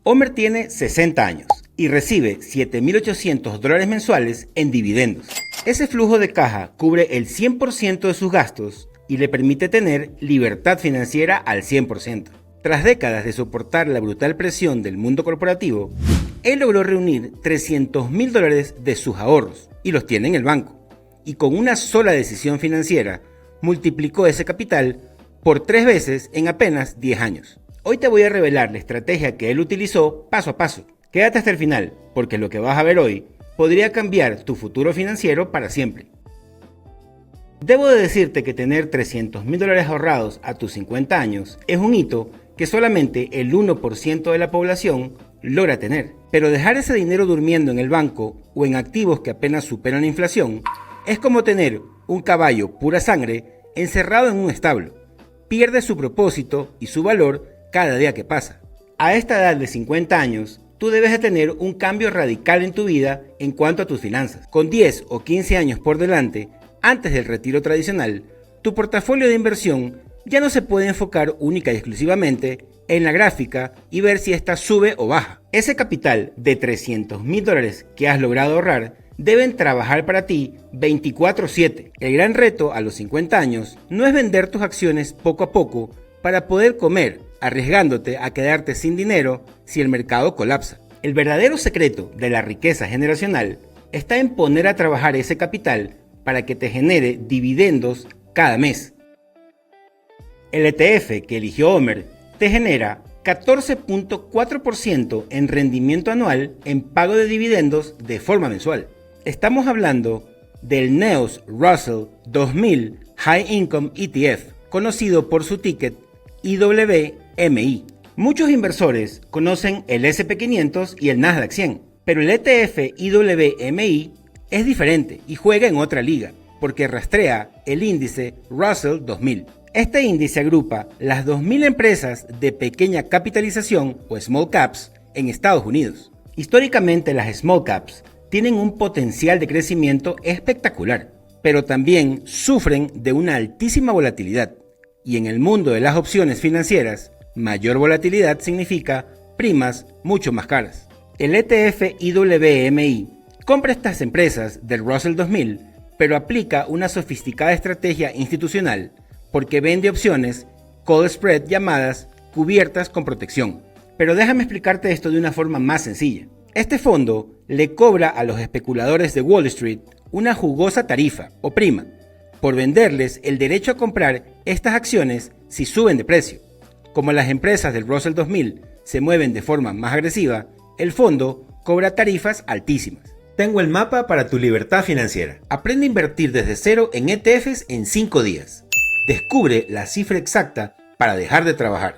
Homer tiene 60 años y recibe $7.800 mensuales en dividendos. Ese flujo de caja cubre el 100% de sus gastos y le permite tener libertad financiera al 100%. Tras décadas de soportar la brutal presión del mundo corporativo, él logró reunir $300.000 de sus ahorros y los tiene en el banco. Y con una sola decisión financiera, multiplicó ese capital por 3 veces en apenas 10 años. Hoy te voy a revelar la estrategia que él utilizó paso a paso. Quédate hasta el final, porque lo que vas a ver hoy podría cambiar tu futuro financiero para siempre. Debo de decirte que tener $300.000 ahorrados a tus 50 años es un hito que solamente el 1% de la población logra tener. Pero dejar ese dinero durmiendo en el banco o en activos que apenas superan la inflación es como tener un caballo pura sangre encerrado en un establo. Pierde su propósito y su valor cada día que pasa. A esta edad de 50 años, tú debes de tener un cambio radical en tu vida en cuanto a tus finanzas. Con 10 o 15 años por delante, antes del retiro tradicional, tu portafolio de inversión ya no se puede enfocar única y exclusivamente en la gráfica y ver si esta sube o baja. Ese capital de $300.000 que has logrado ahorrar deben trabajar para ti 24/7. El gran reto a los 50 años no es vender tus acciones poco a poco para poder comer, arriesgándote a quedarte sin dinero si el mercado colapsa. El verdadero secreto de la riqueza generacional está en poner a trabajar ese capital para que te genere dividendos cada mes. El ETF que eligió Homer te genera 14.4% en rendimiento anual en pago de dividendos de forma mensual. Estamos hablando del NEOS Russell 2000 High Income ETF, conocido por su ticket IWMI. Muchos inversores conocen el SP500 y el Nasdaq 100, pero el ETF IWMI es diferente y juega en otra liga, porque rastrea el índice Russell 2000. Este índice agrupa las 2.000 empresas de pequeña capitalización o small caps en Estados Unidos. Históricamente las small caps tienen un potencial de crecimiento espectacular, pero también sufren de una altísima volatilidad. Y en el mundo de las opciones financieras, mayor volatilidad significa primas mucho más caras. El ETF IWMI compra estas empresas del Russell 2000, pero aplica una sofisticada estrategia institucional porque vende opciones call spread llamadas cubiertas con protección. Pero déjame explicarte esto de una forma más sencilla. Este fondo le cobra a los especuladores de Wall Street una jugosa tarifa o prima por venderles el derecho a comprar estas acciones si suben de precio. Como las empresas del Russell 2000 se mueven de forma más agresiva, el fondo cobra tarifas altísimas. Tengo el mapa para tu libertad financiera. Aprende a invertir desde cero en ETFs en 5 días. Descubre la cifra exacta para dejar de trabajar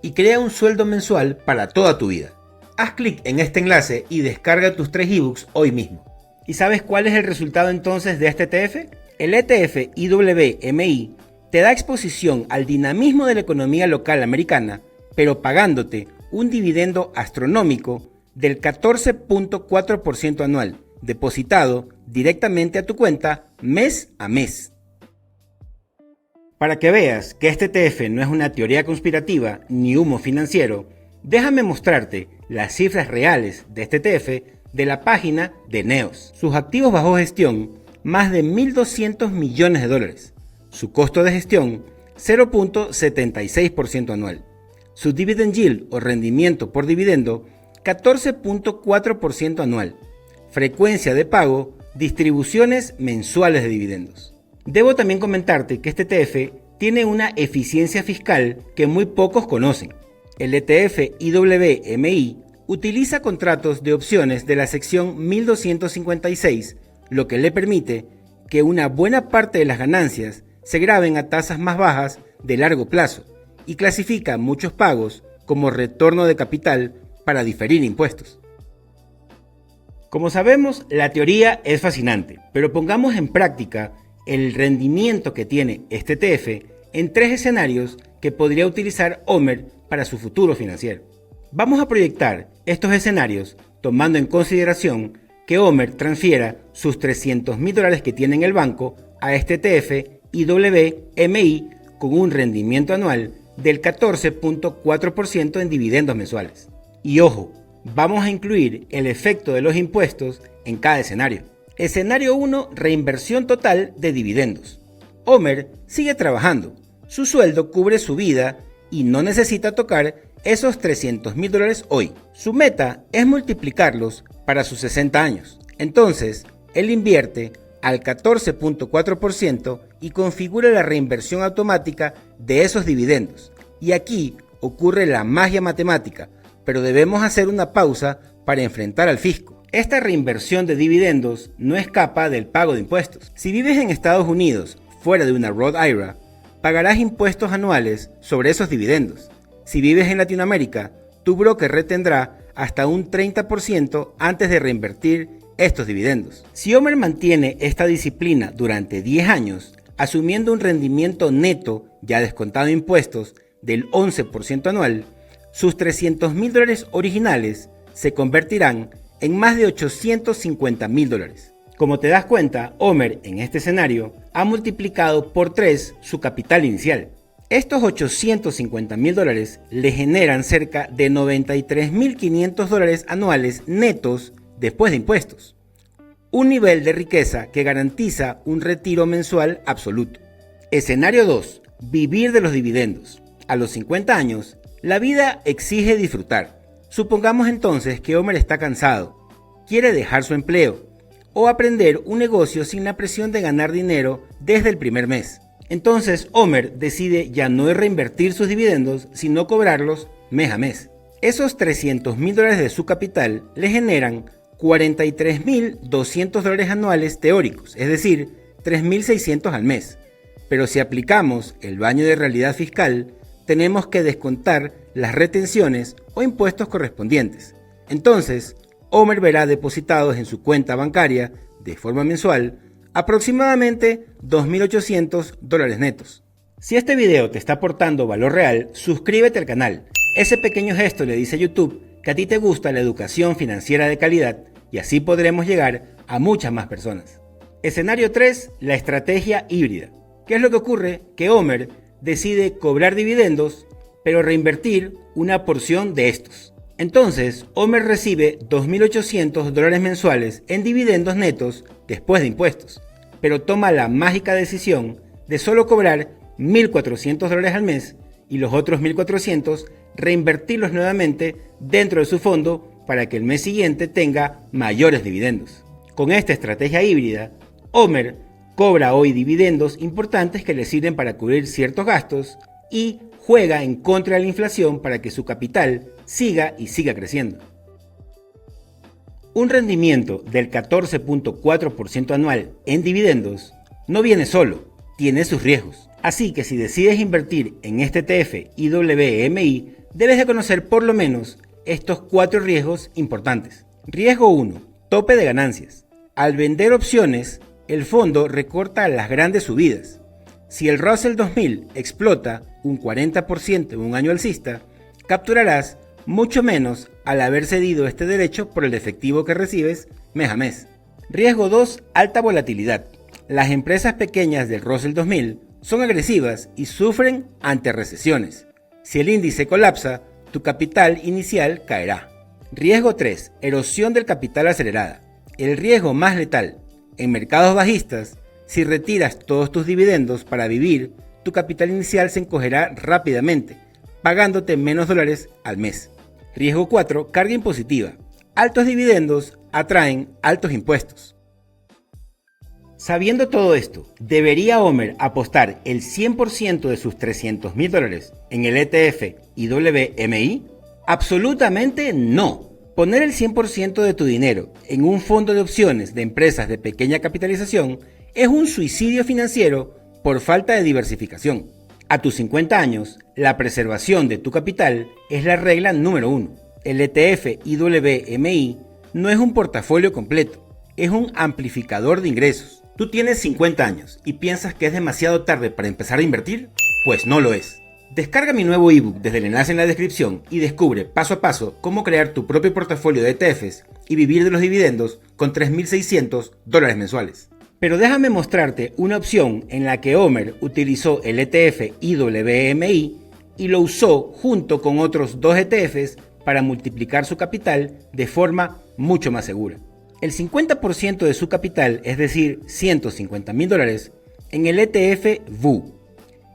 y crea un sueldo mensual para toda tu vida. Haz clic en este enlace y descarga tus 3 ebooks hoy mismo. ¿Y sabes cuál es el resultado entonces de este ETF? El ETF IWMI te da exposición al dinamismo de la economía local americana, pero pagándote un dividendo astronómico del 14.4% anual, depositado directamente a tu cuenta mes a mes. Para que veas que este ETF no es una teoría conspirativa ni humo financiero, déjame mostrarte las cifras reales de este ETF de la página de NEOS. Sus activos bajo gestión, más de $1.200 millones. Su costo de gestión, 0.76% anual. Su dividend yield o rendimiento por dividendo, 14.4% anual. Frecuencia de pago, distribuciones mensuales de dividendos. Debo también comentarte que este ETF tiene una eficiencia fiscal que muy pocos conocen. El ETF IWMI utiliza contratos de opciones de la sección 1256, lo que le permite que una buena parte de las ganancias se graben a tasas más bajas de largo plazo y clasifica muchos pagos como retorno de capital para diferir impuestos. Como sabemos, la teoría es fascinante, pero pongamos en práctica el rendimiento que tiene este ETF en 3 escenarios que podría utilizar Homer para su futuro financiero. Vamos a proyectar estos escenarios tomando en consideración que Homer transfiera sus $300.000 que tiene en el banco a este ETF IWMI con un rendimiento anual del 14.4% en dividendos mensuales. Y ojo, vamos a incluir el efecto de los impuestos en cada escenario. Escenario 1, reinversión total de dividendos. Homer sigue trabajando, su sueldo cubre su vida y no necesita tocar esos $300,000 hoy. Su meta es multiplicarlos para sus 60 años. Entonces, él invierte al 14.4% y configura la reinversión automática de esos dividendos. Y aquí ocurre la magia matemática, pero debemos hacer una pausa para enfrentar al fisco. Esta reinversión de dividendos no escapa del pago de impuestos. Si vives en Estados Unidos, fuera de una Roth IRA, pagarás impuestos anuales sobre esos dividendos. Si vives en Latinoamérica, tu broker retendrá hasta un 30% antes de reinvertir estos dividendos. Si Homer mantiene esta disciplina durante 10 años, asumiendo un rendimiento neto ya descontado impuestos del 11% anual, sus $300,000 originales se convertirán en más de $850,000. Como te das cuenta, Homer en este escenario ha multiplicado por 3 su capital inicial. Estos $850,000 le generan cerca de $93,500 anuales netos después de impuestos. Un nivel de riqueza que garantiza un retiro mensual absoluto. Escenario 2. Vivir de los dividendos. A los 50 años, la vida exige disfrutar. Supongamos entonces que Homer está cansado, quiere dejar su empleo o aprender un negocio sin la presión de ganar dinero desde el primer mes. Entonces Homer decide ya no reinvertir sus dividendos, sino cobrarlos mes a mes. Esos $300,000 de su capital le generan $43,200 anuales teóricos, es decir, $3,600 al mes. Pero si aplicamos el baño de realidad fiscal, tenemos que descontar las retenciones o impuestos correspondientes. Entonces, Homer verá depositados en su cuenta bancaria, de forma mensual, aproximadamente $2,800 netos. Si este video te está aportando valor real, suscríbete al canal. Ese pequeño gesto le dice a YouTube que a ti te gusta la educación financiera de calidad y así podremos llegar a muchas más personas. Escenario 3. La estrategia híbrida. ¿Qué es lo que ocurre? Que Homer decide cobrar dividendos, pero reinvertir una porción de estos. Entonces, Homer recibe $2,800 mensuales en dividendos netos después de impuestos, pero toma la mágica decisión de solo cobrar $1,400 al mes y los otros $1,400 reinvertirlos nuevamente dentro de su fondo para que el mes siguiente tenga mayores dividendos. Con esta estrategia híbrida, Homer cobra hoy dividendos importantes que le sirven para cubrir ciertos gastos y juega en contra de la inflación para que su capital siga creciendo. Un rendimiento del 14.4% anual en dividendos no viene solo, tiene sus riesgos. Así que si decides invertir en este ETF IWMI, debes de conocer por lo menos estos 4 riesgos importantes. Riesgo 1. Tope de ganancias. Al vender opciones, el fondo recorta las grandes subidas. Si el Russell 2000 explota un 40% en un año alcista, capturarás mucho menos al haber cedido este derecho por el efectivo que recibes mes a mes. Riesgo 2. Alta volatilidad. Las empresas pequeñas del Russell 2000 son agresivas y sufren ante recesiones. Si el índice colapsa, tu capital inicial caerá. Riesgo 3. Erosión del capital acelerada. El riesgo más letal. En mercados bajistas, si retiras todos tus dividendos para vivir, tu capital inicial se encogerá rápidamente, pagándote menos dólares al mes. Riesgo 4. Carga impositiva. Altos dividendos atraen altos impuestos. Sabiendo todo esto, ¿debería Homer apostar el 100% de sus $300,000 en el ETF IWMI? Absolutamente no. Poner el 100% de tu dinero en un fondo de opciones de empresas de pequeña capitalización es un suicidio financiero por falta de diversificación. A tus 50 años, la preservación de tu capital es la regla número 1. El ETF IWMI no es un portafolio completo, es un amplificador de ingresos. ¿Tú tienes 50 años y piensas que es demasiado tarde para empezar a invertir? Pues no lo es. Descarga mi nuevo ebook desde el enlace en la descripción y descubre paso a paso cómo crear tu propio portafolio de ETFs y vivir de los dividendos con $3,600 mensuales. Pero déjame mostrarte una opción en la que Homer utilizó el ETF IWMI y lo usó junto con otros 2 ETFs para multiplicar su capital de forma mucho más segura. El 50% de su capital, es decir, $150,000, en el ETF VU,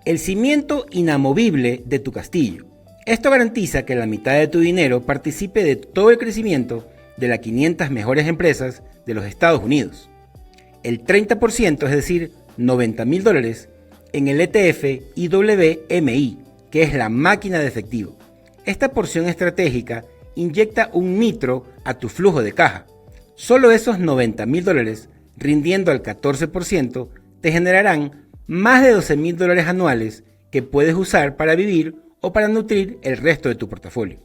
el cimiento inamovible de tu castillo. Esto garantiza que la mitad de tu dinero participe de todo el crecimiento de las 500 mejores empresas de los Estados Unidos. El 30%, es decir, $90,000, en el ETF IWMI, que es la máquina de efectivo. Esta porción estratégica inyecta un nitro a tu flujo de caja. Solo esos $90,000, rindiendo al 14%, te generarán más de $12,000 anuales que puedes usar para vivir o para nutrir el resto de tu portafolio.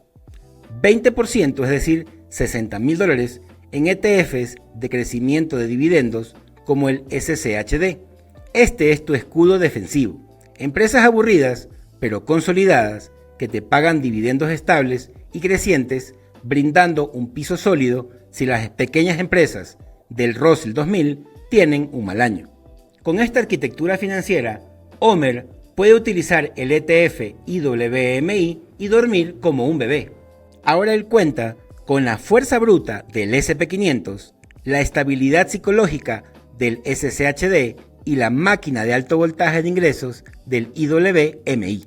20%, es decir, $60,000, en ETFs de crecimiento de dividendos como el SCHD. Este es tu escudo defensivo. Empresas aburridas, pero consolidadas, que te pagan dividendos estables y crecientes, brindando un piso sólido si las pequeñas empresas del Russell 2000 tienen un mal año. Con esta arquitectura financiera, Homer puede utilizar el ETF IWMI y dormir como un bebé. Ahora él cuenta con la fuerza bruta del SP500, la estabilidad psicológica del SCHD y la máquina de alto voltaje de ingresos del IWMI.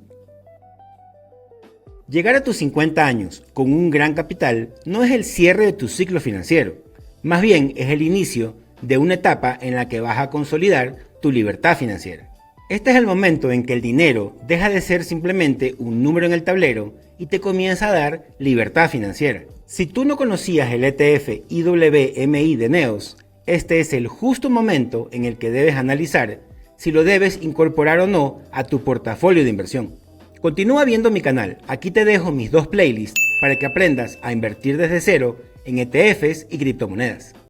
Llegar a tus 50 años con un gran capital no es el cierre de tu ciclo financiero, más bien es el inicio de una etapa en la que vas a consolidar tu libertad financiera. Este es el momento en que el dinero deja de ser simplemente un número en el tablero y te comienza a dar libertad financiera. Si tú no conocías el ETF IWMI de Neos, este es el justo momento en el que debes analizar si lo debes incorporar o no a tu portafolio de inversión. Continúa viendo mi canal, aquí te dejo mis 2 playlists para que aprendas a invertir desde cero en ETFs y criptomonedas.